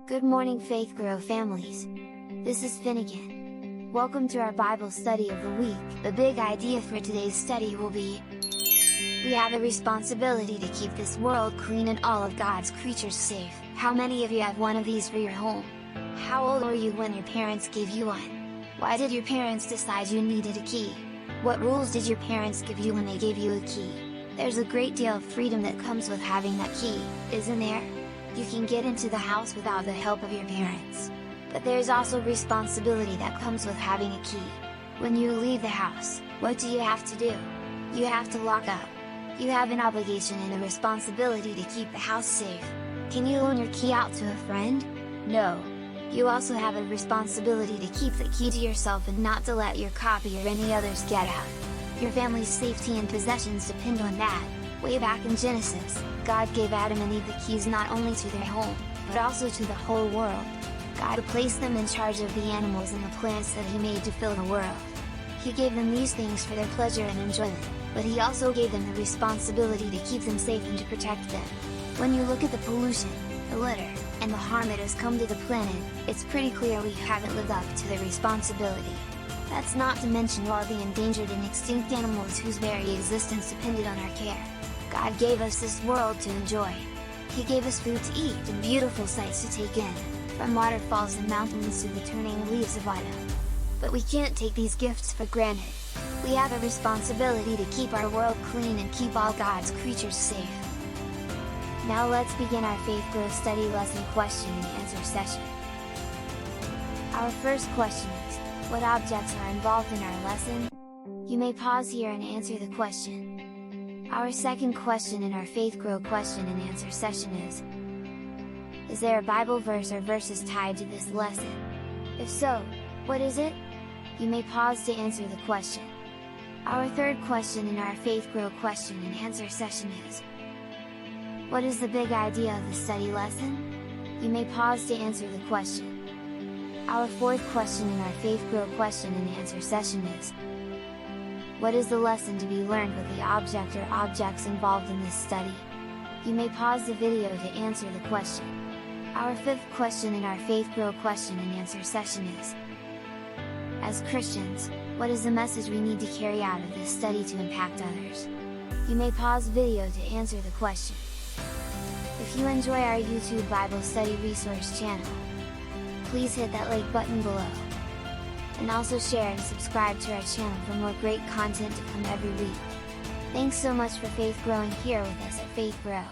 Good morning Faith Grow families! This is Finnegan. Welcome to our Bible study of the week. The big idea for today's study will be: we have a responsibility to keep this world clean and all of God's creatures safe. How many of you have one of these for your home? How old were you when your parents gave you one? Why did your parents decide you needed a key? What rules did your parents give you when they gave you a key? There's a great deal of freedom that comes with having that key, isn't there? You can get into the house without the help of your parents. But there's also responsibility that comes with having a key. When you leave the house, what do you have to do? You have to lock up. You have an obligation and a responsibility to keep the house safe. Can you loan your key out to a friend? No. You also have a responsibility to keep the key to yourself and not to let your copy or any others get out. Your family's safety and possessions depend on that. Way back in Genesis, God gave Adam and Eve the keys not only to their home, but also to the whole world. God placed them in charge of the animals and the plants that He made to fill the world. He gave them these things for their pleasure and enjoyment, but He also gave them the responsibility to keep them safe and to protect them. When you look at the pollution, the litter, and the harm that has come to the planet, it's pretty clear we haven't lived up to the responsibility. That's not to mention all the endangered and extinct animals whose very existence depended on our care. God gave us this world to enjoy. He gave us food to eat and beautiful sights to take in, from waterfalls and mountains to the turning leaves of autumn. But we can't take these gifts for granted. We have a responsibility to keep our world clean and keep all God's creatures safe. Now let's begin our Faith Grow study lesson question and answer session. Our first question is, what objects are involved in our lesson? You may pause here and answer the question. Our second question in our Faith Grow question and answer session is there a Bible verse or verses tied to this lesson? If so, what is it? You may pause to answer the question. Our third question in our Faith Grow question and answer session is: what is the big idea of the study lesson? You may pause to answer the question. Our fourth question in our Faith Grow question and answer session is: what is the lesson to be learned with the object or objects involved in this study? You may pause the video to answer the question. Our fifth question in our Faith Grow question and answer session is: as Christians, what is the message we need to carry out of this study to impact others? You may pause video to answer the question. If you enjoy our YouTube Bible Study Resource channel, please hit that like button below. And also share and subscribe to our channel for more great content to come every week. Thanks so much for faith growing here with us at Faith Grow.